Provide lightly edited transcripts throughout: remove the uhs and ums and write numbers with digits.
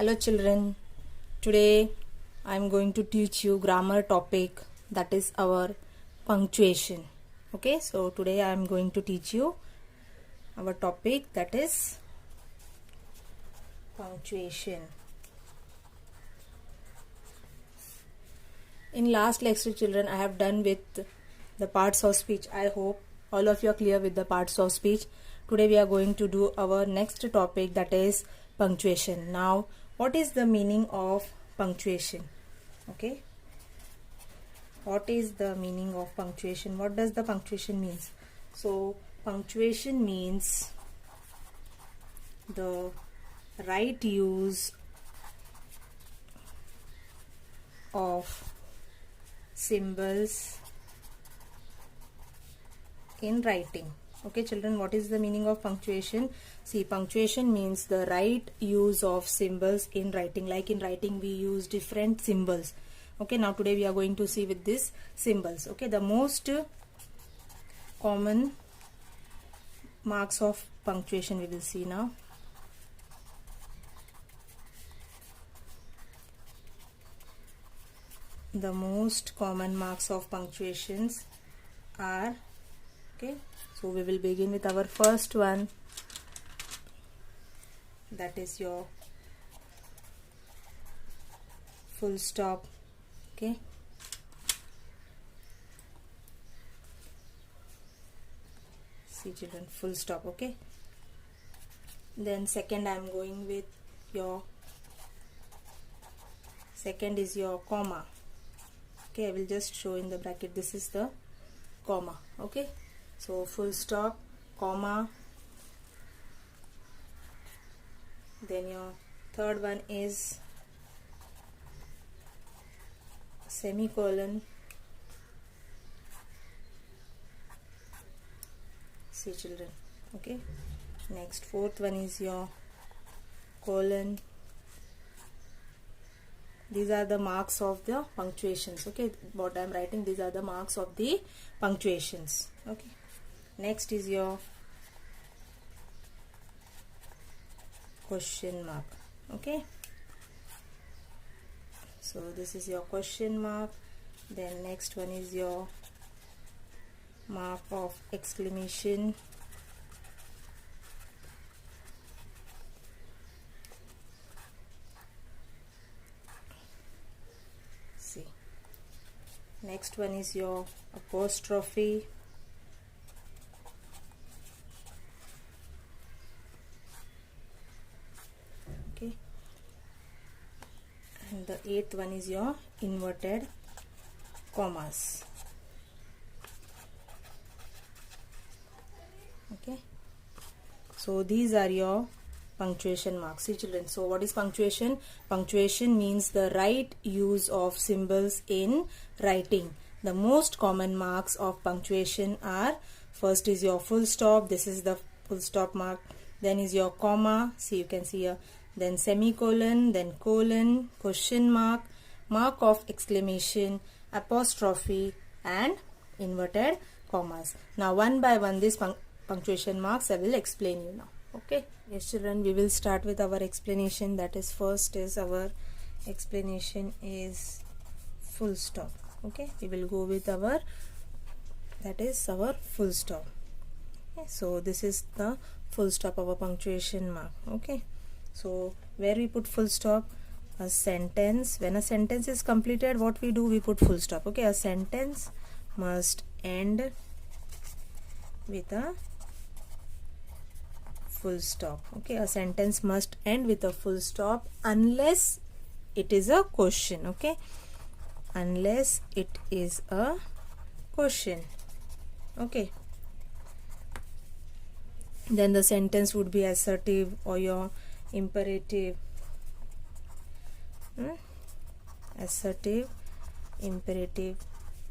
Hello children, today I am going to teach you grammar topic, that is our punctuation. Okay, so today I am going to teach you our topic, that is punctuation. In last lecture children, I have done with the parts of speech. I hope all of you are clear with the parts of speech. Today we are going to do our next topic, that is punctuation. Now what is the meaning of punctuation? Okay, what is the meaning of punctuation? What does the punctuation means? So punctuation means the right use of symbols in writing. Okay children, what is the meaning of punctuation? See, punctuation means the right use of symbols in writing. Like in writing we use different symbols. Okay, now today we are going to see with these symbols. Okay, the most common marks of punctuation we will see now. The most common marks of punctuations are, okay, so we will begin with our first one, that is your full stop. Okay, see children, full stop. Okay, then second I am going with your second is your comma. Okay, I will just show in the bracket, this is the comma. Okay, so full stop, comma, then your third one is semicolon. See children, okay, next fourth one is your colon. These are the marks of the punctuations. Okay, what I am writing, these are the marks of the punctuations. Okay, next is your question mark. Okay, so this is your question mark. Then next one is your mark of exclamation. See, next one is your apostrophe. Okay, and the eighth one is your inverted commas. Okay, so these are your punctuation marks. See children, so what is punctuation? Punctuation means the right use of symbols in writing. The most common marks of punctuation are, first is your full stop, this is the full stop mark, then is your comma, see you can see here, then semicolon, then colon, question mark, mark of exclamation, apostrophe and inverted commas. Now one by one these punctuation marks I will explain you now. Okay, yes children, we will start with our explanation. That is, first is our explanation is full stop. Okay, we will go with our, that is our full stop. Okay, so this is the full stop of a punctuation mark. Okay, so where we put full stop? A sentence, when a sentence is completed, what we do? We put full stop. Okay, a sentence must end with a full stop. Okay, a sentence must end with a full stop unless it is a question. Okay, unless it is a question. Okay, then the sentence would be assertive or your imperative. Assertive, imperative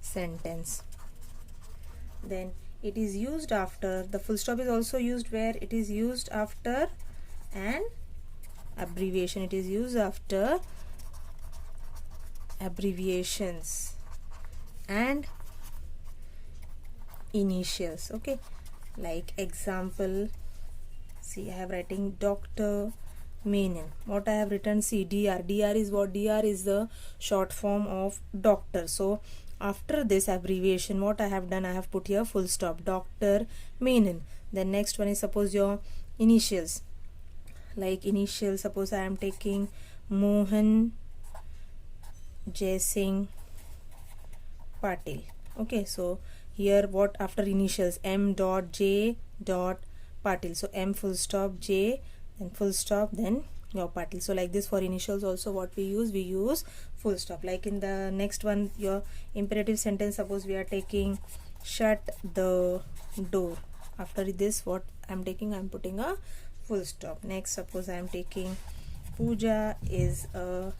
sentence. Then it is used after, the full stop is also used where it is used after an abbreviation. It is used after abbreviations and initials. Okay, like example, see I have writing doctor, Meaning. What I have written, see, dr. Dr is what? Dr is the short form of doctor. So after this abbreviation, what I have done, I have put here full stop. Dr. Menon. Then next one is, suppose your initials. Like initial, suppose I am taking Mohan Jai Singh Patil. Okay, so here what after initials? M dot J dot Patil. So M full stop, J, then full stop, then your Patil. So like this for initials also what we use full stop. Like in the next one, your imperative sentence, suppose we are taking shut the door. After this what I'm taking, I'm putting a full stop. Next, suppose I am taking Pooja is a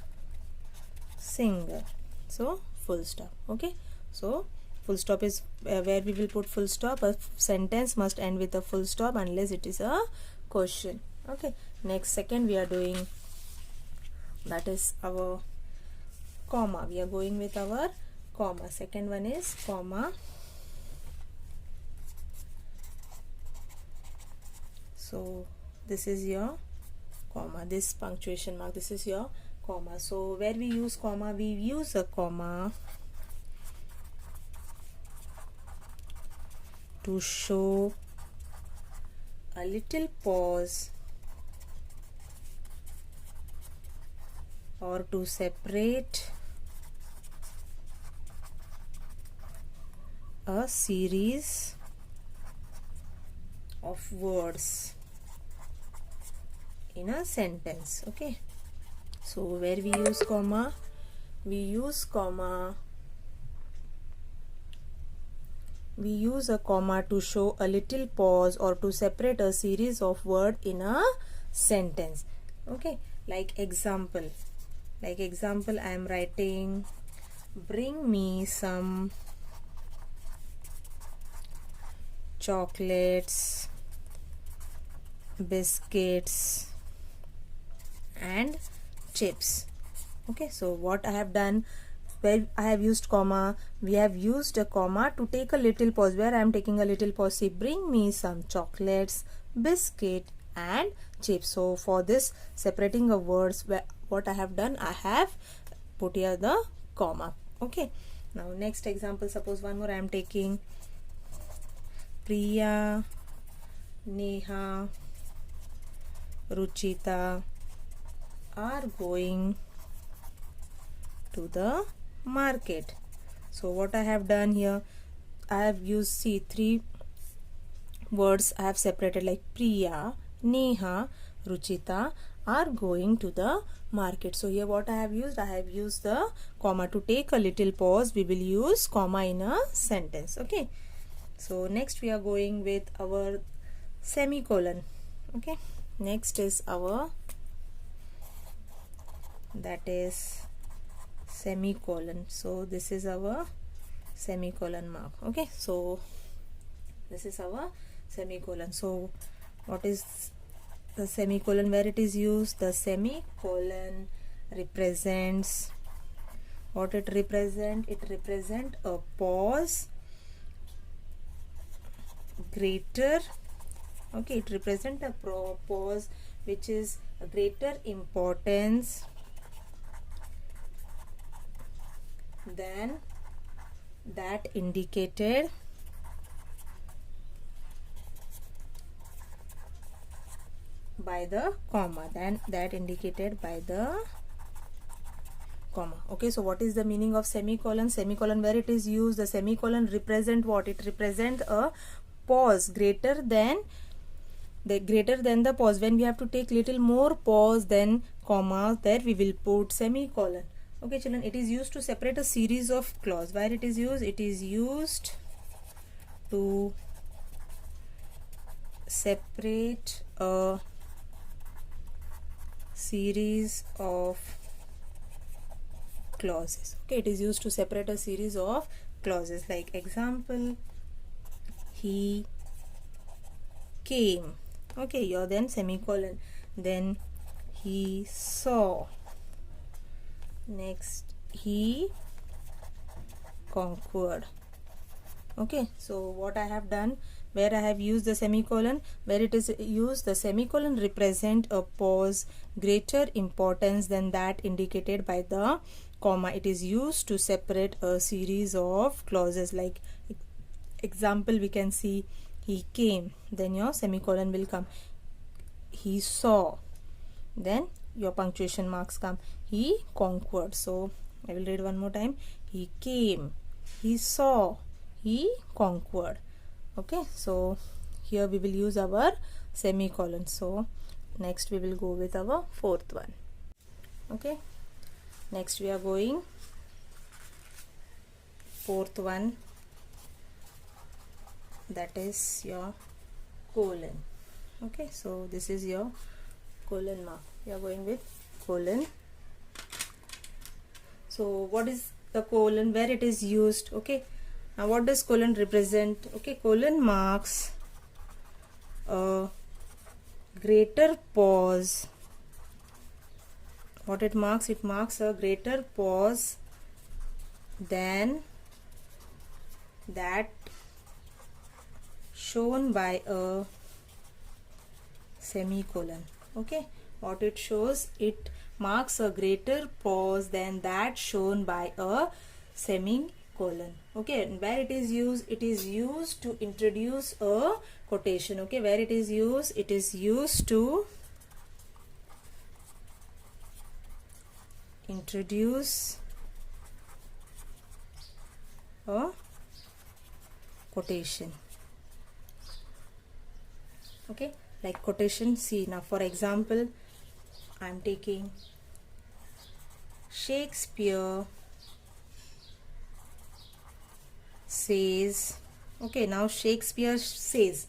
singer. So full stop. Okay, so full stop is where we will put full stop. A sentence must end with a full stop unless it is a question. Okay, next, second we are doing, that is our comma. We are going with our comma. Second one is comma. So this is your comma, this punctuation mark, this is your comma. So where we use comma, we use a comma to show a little pause or to separate a series of words in a sentence. Okay, so where we use comma, we use a comma to show a little pause or to separate a series of words in a sentence. Okay, like example, I am writing, bring me some chocolates, biscuits and chips. Okay, so what I have done, where I have used comma, we have used a comma to take a little pause. Where I am taking a little pause, see, bring me some chocolates, biscuit and chips. So for this separating of words, what I have done, I have put here the comma. Okay, now next example, suppose one more, I am taking Priya, Neha, Ruchita are going to the market. So what I have done here, I have used, see, three words I have separated, like Priya, Neha, Ruchita are going to the market. So here what I have used the comma. To take a little pause, we will use comma in a sentence. Okay, so next we are going with our semicolon. Okay, next is our, that is semicolon. So this is our semicolon mark. Okay, so this is our semicolon. So what is the semicolon, where it is used? The semicolon represents, what it represent? It represent a pause greater, okay, it represent a pause which is a greater importance than that indicated by the comma, comma. Okay, so what is the meaning of semicolon? Semicolon, where it is used, the semicolon represent what? It represent a pause greater than the pause. When we have to take little more pause than comma, there we will put semicolon. Okay children, it is used to separate a series of clause. Where it is used? It is used to separate a series of clauses. Okay, it is used to separate a series of clauses. Like example, he came. Okay, here then semicolon. Then he saw. Next, he conquered. Okay, so what I have done, where I have used the semicolon, where it is used, the semicolon represent a pause greater importance than that indicated by the comma. It is used to separate a series of clauses. Like example, we can see he came, then your semicolon will come. He saw, then your punctuation marks come. He conquered. So I will read one more time. He came, he saw, he conquered. Okay, so here we will use our semicolon. So next we will go with our fourth one. Okay, next we are going fourth one, that is your colon. Okay, so this is your colon mark. We are going with colon. So what is the colon, where it is used? Okay, now what does colon represent? Okay, colon marks a greater pause. What it marks? It marks a greater pause than that shown by a semicolon. Okay, what it shows, it marks a greater pause than that shown by a semicolon. Okay, and where it is used to introduce a quotation. Okay, where it is used to introduce a quotation. Okay, like quotation. See, now for example, I am taking Shakespeare says. Okay, now Shakespeare says.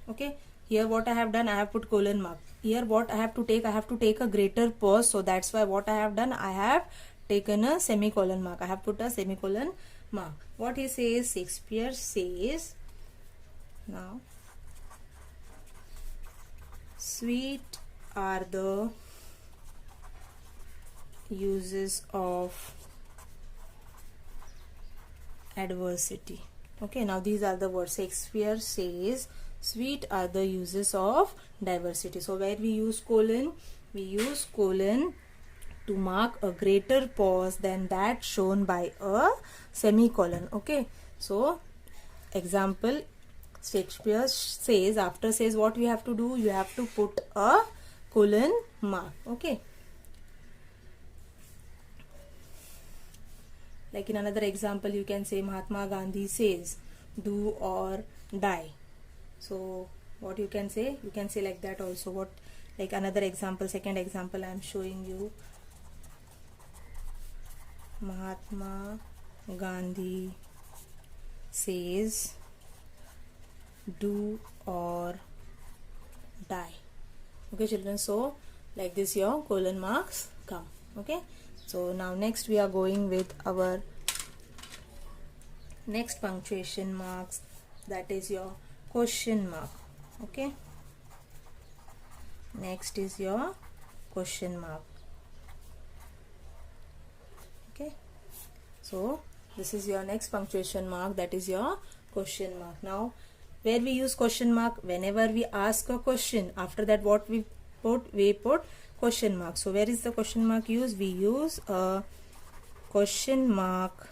Okay, here what I have done, I have put colon mark. Here what I have to take, a greater pause. So that's why what I have done, I have taken a semicolon mark. I have put a semicolon mark. What he says, Shakespeare says. Now, sweet are the uses of adversity. Okay, now these are the words. Shakespeare says sweet are the uses of diversity. So where we use colon to mark a greater pause than that shown by a semicolon. Okay, so example, Shakespeare says, after says, what we have to do, you have to put a colon mark. Okay, like in another example, you can say Mahatma Gandhi says do or die. So what you can say like that also. What, like another example, second example I am showing you. Mahatma Gandhi says do or die. Okay children, so like this your colon marks come. Okay, so now next we are going with our next punctuation marks, that is your question mark. Okay, next is your question mark. Okay, so this is your next punctuation mark, that is your question mark. Now where we use question mark, whenever we ask a question, after that what we put question mark. So where is the question mark used? We use a question mark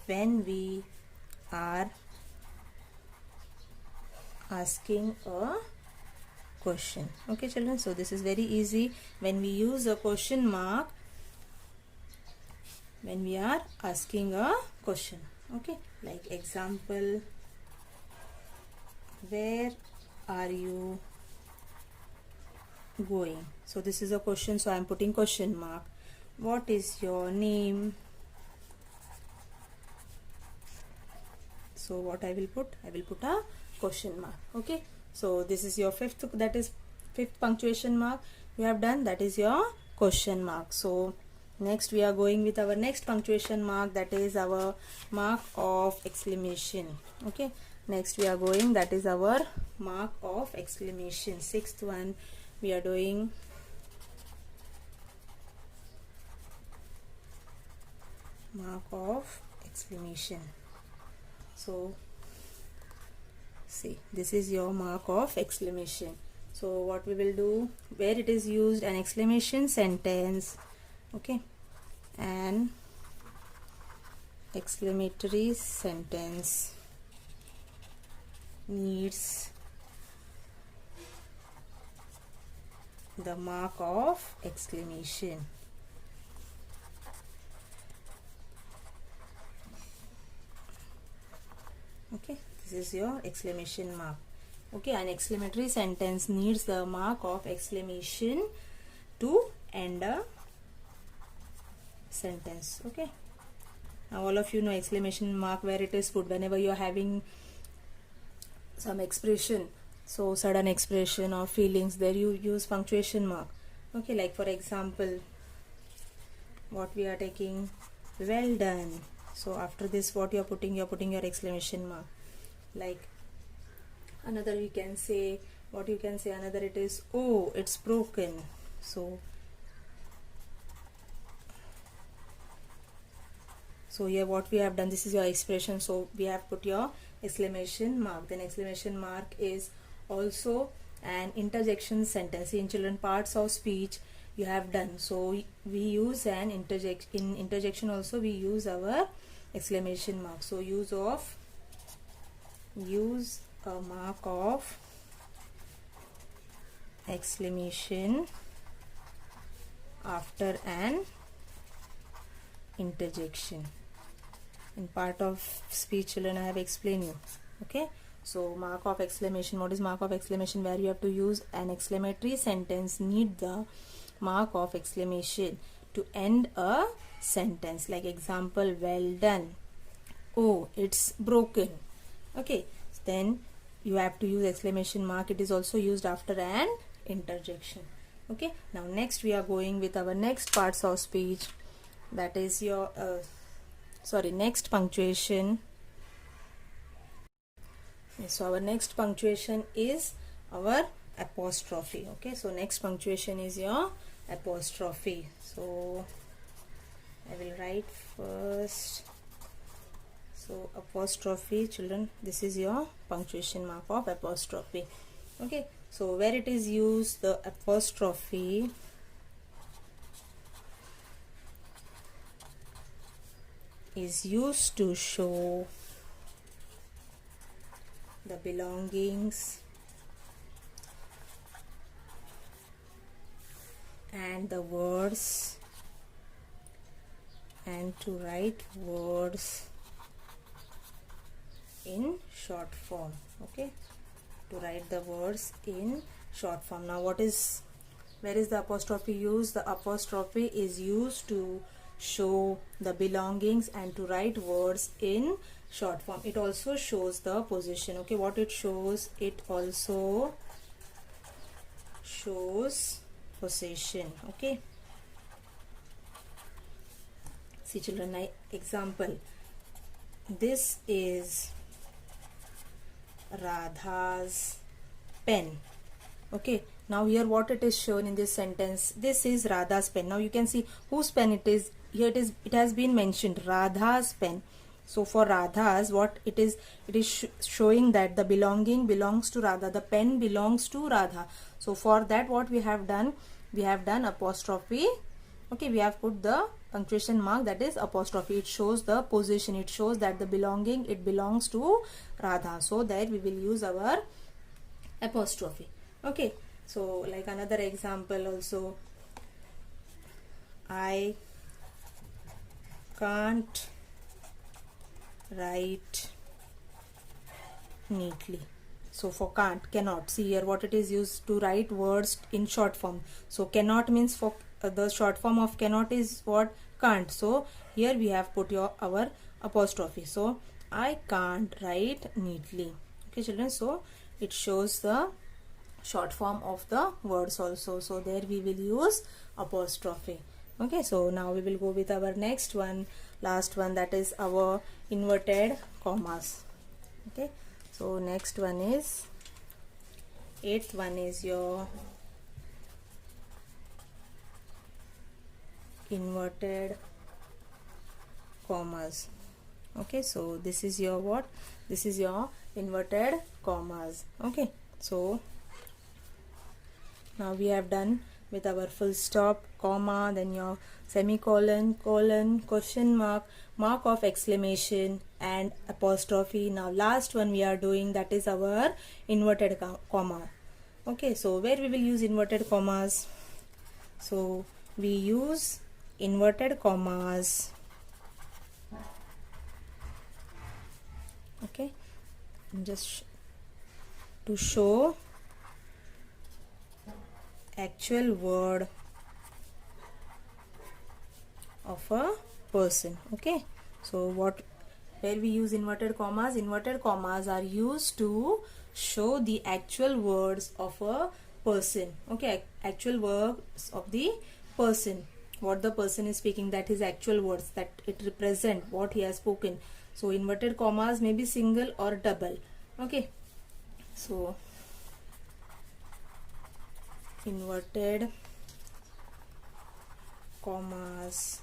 when we are asking a question. Okay children, so this is very easy. When we use a question mark when we are asking a question. Okay, like example, where are you going? So this is a question, so I am putting question mark. What is your name? So what I will put a question mark. Okay, so this is your fifth punctuation mark we have done, that is your question mark. So next we are going with our next punctuation mark, that is our mark of exclamation. Okay, next we are going, that is our mark of exclamation. Sixth one we are doing mark of exclamation. So see, this is your mark of exclamation. So what we will do, where it is used, an exclamation sentence, okay, an exclamatory sentence needs the mark of exclamation. Okay, this is your exclamation mark. Okay, an exclamatory sentence needs the mark of exclamation to end a sentence. Okay, now all of you know exclamation mark, where it is put whenever you are having some expression, so sudden expression or feelings, there you use punctuation mark. Okay, like for example, what we are taking, well done. So after this, what you are putting your exclamation mark. Like another, we can say, what you can say another, it is, oh, it's broken. So here what we have done, this is your expression, so we have put your exclamation mark. Then exclamation mark is also an interjection sentence. In children, parts of speech you have done, so we use an interjection also we use our exclamation mark. So use a mark of exclamation after an interjection. In part of speech, children, I have explained you. Okay, so mark of exclamation, what is mark of exclamation? Where you have to use an exclamatory sentence need the mark of exclamation to end a sentence. Like example, well done, oh, it's broken. Okay, then you have to use exclamation mark. It is also used after an interjection. Okay, now next we are going with our next parts of speech, that is your next punctuation. So our next punctuation is our apostrophe. Okay, so next punctuation is your apostrophe. So I will write first. So apostrophe, children, this is your punctuation mark of apostrophe. Okay, so where it is used, the apostrophe is used to show the belongings and the words, and to write words in short form. Okay, to write the words in short form. Now where is the apostrophe used? The apostrophe is used to show the belongings and to write words in short form. It also shows the position. Okay, what it shows? It also shows possession. Okay, see children, example, this is Radha's pen. Okay, now here what it is shown in this sentence, this is Radha's pen. Now you can see whose pen it is. Here it has been mentioned, Radha's pen. So for Radha's, what it is showing that the belonging belongs to Radha, the pen belongs to Radha. So for that, what we have done apostrophe. Okay, we have put the punctuation mark, that is apostrophe. It shows the position, it shows that the belonging, it belongs to Radha. So there we will use our apostrophe. Okay, so like another example also, I can't write neatly. So for can't, cannot, see here what it is used to write words in short form. So cannot means, for the short form of cannot is what? Can't. So here we have put our apostrophe. So I can't write neatly. Okay children, so it shows the short form of the words also. So there we will use apostrophe. Okay, so now we will go with our next one, last one, that is our inverted commas. Okay, so next one is, 8th one is your inverted commas. Okay, so this is your what? This is your inverted commas. Okay, so now we have done with our full stop, comma, then your semicolon, colon, question mark, mark of exclamation, and apostrophe. Now last one we are doing, that is our inverted comma. Okay, so where we will use inverted commas? So we use inverted commas, okay, just to show actual word of a person. Okay, so where we use inverted commas are used to show the actual words of a person. Okay, actual words of the person, what the person is speaking, that is actual words, that it represent what he has spoken. So inverted commas may be single or double. Okay, so inverted commas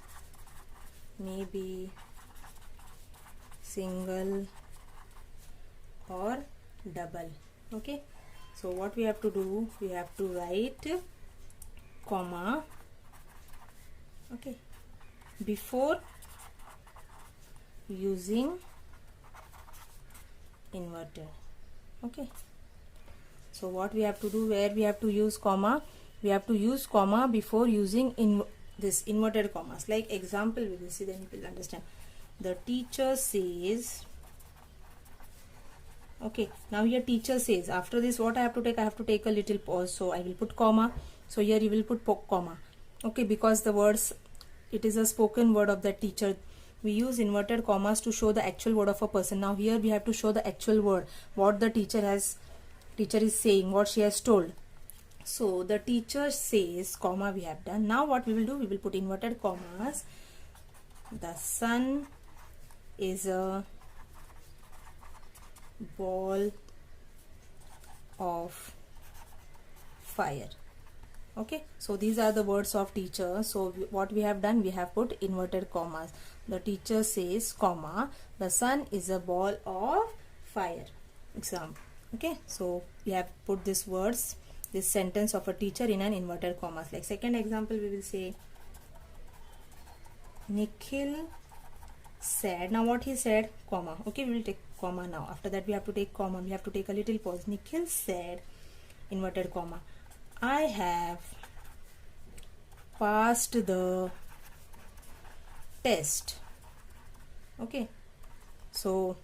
may be single or double. Okay, so what we have to do, we have to write comma, okay, before using inverted. Okay, so what we have to do, where we have to use comma, we have to use comma before using this inverted commas. Like example we will see, then you will understand. The teacher says, okay, now here teacher says, after this what I have to take, I have to take a little pause, so I will put comma. So here you will put comma, okay, because the words, it is a spoken word of the teacher. We use inverted commas to show the actual word of a person. Now here we have to show the actual word, what the teacher is saying, what she has told. So the teacher says, comma we have done. Now what we will do, we will put inverted commas. The sun is a ball of fire. Okay, so these are the words of teacher. So what we have done, we have put inverted commas. The teacher says, comma, the sun is a ball of fire. Example. Okay, so we have put these words, this sentence of a teacher in an inverted commas. Like second example, we will say, Nikhil said. Now what he said, comma. Okay, we will take comma now. After that we have to take comma. We have to take a little pause. Nikhil said, inverted comma, I have passed the test. Okay, so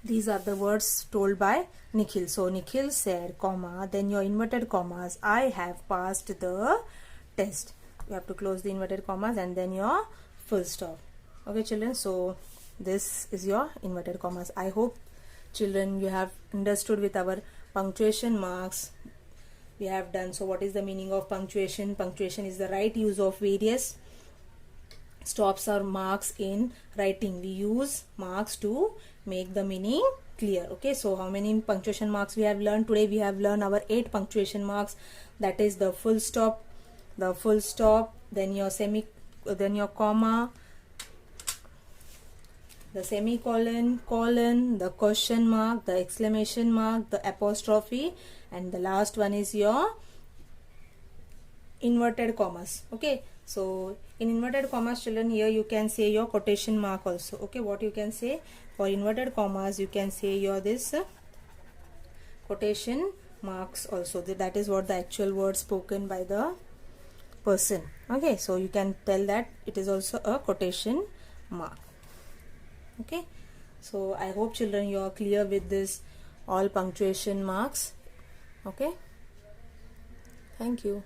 these are the words told by Nikhil. So Nikhil said, comma, then your inverted commas, I have passed the test. You have to close the inverted commas and then your full stop. Okay children, so this is your inverted commas. I hope children you have understood with our punctuation marks we have done. So what is the meaning of punctuation? Punctuation is the right use of various stops or marks in writing. We use marks to make the meaning clear. Okay, so how many punctuation marks we have learned today? We have learned our 8 punctuation marks, that is the full stop, then your then your comma, the semicolon, colon, the question mark, the exclamation mark, the apostrophe, and the last one is your inverted commas. Okay, so in inverted commas children, here you can say your quotation mark also. Okay, what you can say for inverted commas, you can say your this quotation marks also. That is what the actual word spoken by the person. Okay, so you can tell that it is also a quotation mark. Okay, so I hope children you are clear with this all punctuation marks. Okay, thank you.